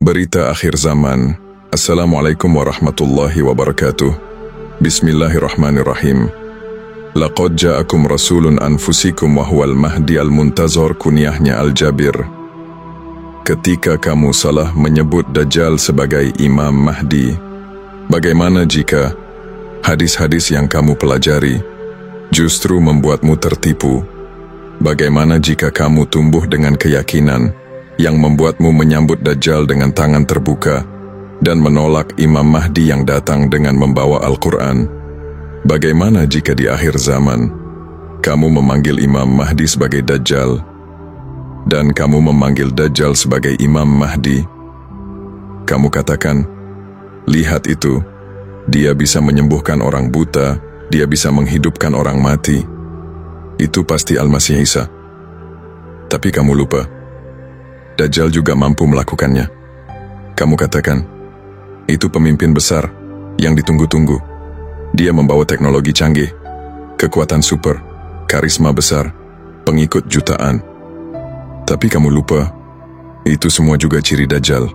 Berita akhir zaman. Assalamualaikum warahmatullahi wabarakatuh. Bismillahirrahmanirrahim. Laqad ja'akum rasulun anfusikum wa huwal mahdi al-muntazar, kunyahnya Al-Jabir. Ketika kamu salah menyebut Dajjal sebagai Imam Mahdi, bagaimana jika hadis-hadis yang kamu pelajari justru membuatmu tertipu? Bagaimana jika kamu tumbuh dengan keyakinan yang membuatmu menyambut Dajjal dengan tangan terbuka dan menolak Imam Mahdi yang datang dengan membawa Al-Quran? Bagaimana jika di akhir zaman kamu memanggil Imam Mahdi sebagai Dajjal dan kamu memanggil Dajjal sebagai Imam Mahdi? Kamu katakan, lihat itu, dia bisa menyembuhkan orang buta, dia bisa menghidupkan orang mati. Itu pasti Al-Masih Isa. Tapi kamu lupa, Dajjal juga mampu melakukannya. Kamu katakan, itu pemimpin besar yang ditunggu-tunggu. Dia membawa teknologi canggih, kekuatan super, karisma besar, pengikut jutaan. Tapi kamu lupa, itu semua juga ciri Dajjal.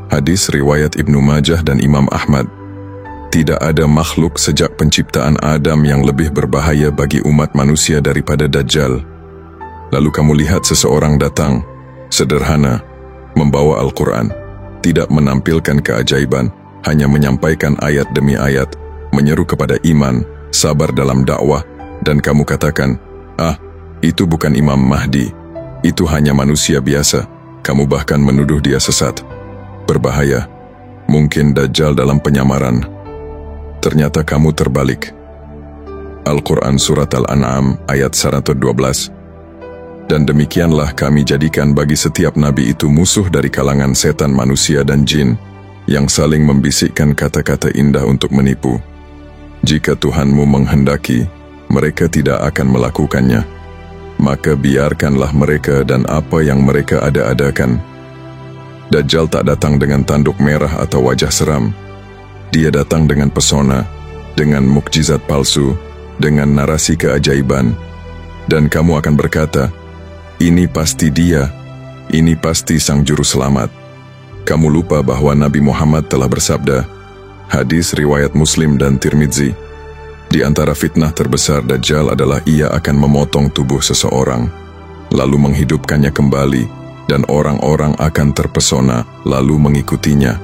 Hadis riwayat Ibnu Majah dan Imam Ahmad. Tidak ada makhluk sejak penciptaan Adam yang lebih berbahaya bagi umat manusia daripada Dajjal. Lalu kamu lihat seseorang datang, sederhana, membawa Al-Quran, tidak menampilkan keajaiban, hanya menyampaikan ayat demi ayat, menyeru kepada iman, sabar dalam dakwah, dan kamu katakan, itu bukan Imam Mahdi, itu hanya manusia biasa. Kamu bahkan menuduh dia sesat. Berbahaya. Mungkin Dajjal dalam penyamaran. Ternyata kamu terbalik. Al-Quran Surat Al-An'am ayat 112. Dan demikianlah kami jadikan bagi setiap nabi itu musuh dari kalangan setan, manusia dan jin, yang saling membisikkan kata-kata indah untuk menipu. Jika Tuhanmu menghendaki, mereka tidak akan melakukannya. Maka biarkanlah mereka dan apa yang mereka ada-adakan. Dajjal tak datang dengan tanduk merah atau wajah seram. Dia datang dengan pesona, dengan mukjizat palsu, dengan narasi keajaiban. Dan kamu akan berkata, ini pasti dia, ini pasti sang juru selamat. Kamu lupa bahwa Nabi Muhammad telah bersabda, hadis riwayat Muslim dan Tirmidzi, di antara fitnah terbesar Dajjal adalah ia akan memotong tubuh seseorang, lalu menghidupkannya kembali, dan orang-orang akan terpesona, lalu mengikutinya.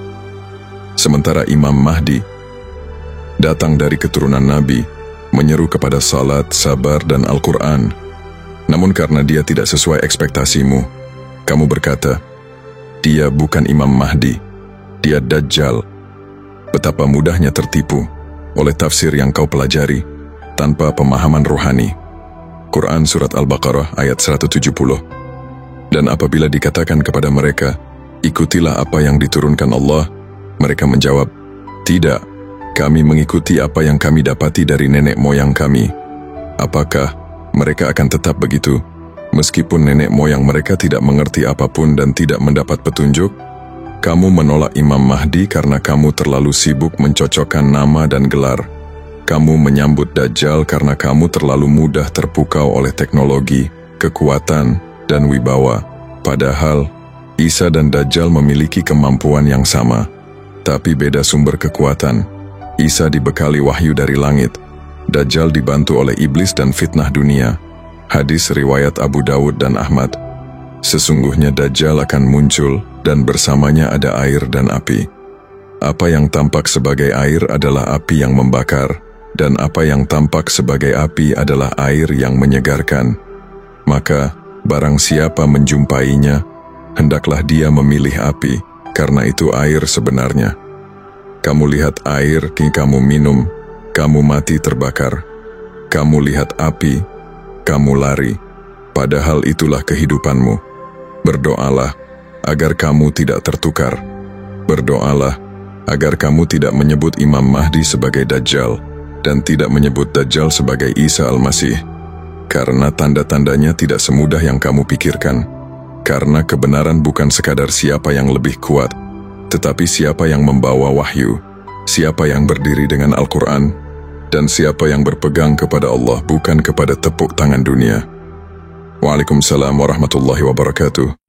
Sementara Imam Mahdi datang dari keturunan Nabi, menyeru kepada salat, sabar, dan Al-Quran. Namun karena dia tidak sesuai ekspektasimu, kamu berkata, dia bukan Imam Mahdi, dia Dajjal. Betapa mudahnya tertipu oleh tafsir yang kau pelajari tanpa pemahaman rohani. Quran Surat Al-Baqarah ayat 170. Dan apabila dikatakan kepada mereka, ikutilah apa yang diturunkan Allah, mereka menjawab, tidak, kami mengikuti apa yang kami dapati dari nenek moyang kami. Apakah mereka akan tetap begitu, meskipun nenek moyang mereka tidak mengerti apapun dan tidak mendapat petunjuk? Kamu menolak Imam Mahdi karena kamu terlalu sibuk mencocokkan nama dan gelar. Kamu menyambut Dajjal karena kamu terlalu mudah terpukau oleh teknologi, kekuatan, dan wibawa. Padahal, Isa dan Dajjal memiliki kemampuan yang sama, tapi beda sumber kekuatan. Isa dibekali wahyu dari langit, Dajjal dibantu oleh iblis dan fitnah dunia. Hadis riwayat Abu Dawud dan Ahmad. Sesungguhnya Dajjal akan muncul dan bersamanya ada air dan api. Apa yang tampak sebagai air adalah api yang membakar, dan apa yang tampak sebagai api adalah air yang menyegarkan. Maka, barang siapa menjumpainya, hendaklah dia memilih api, karena itu air sebenarnya. Kamu lihat air, kini kamu minum, kamu mati terbakar. Kamu lihat api, kamu lari. Padahal itulah kehidupanmu. Berdoalah agar kamu tidak tertukar. Berdoalah agar kamu tidak menyebut Imam Mahdi sebagai Dajjal dan tidak menyebut Dajjal sebagai Isa Al-Masih. Karena tanda-tandanya tidak semudah yang kamu pikirkan. Karena kebenaran bukan sekadar siapa yang lebih kuat, tetapi siapa yang membawa wahyu, siapa yang berdiri dengan Al-Quran, dan siapa yang berpegang kepada Allah bukan kepada tepuk tangan dunia. Waalaikumsalam warahmatullahi wabarakatuh.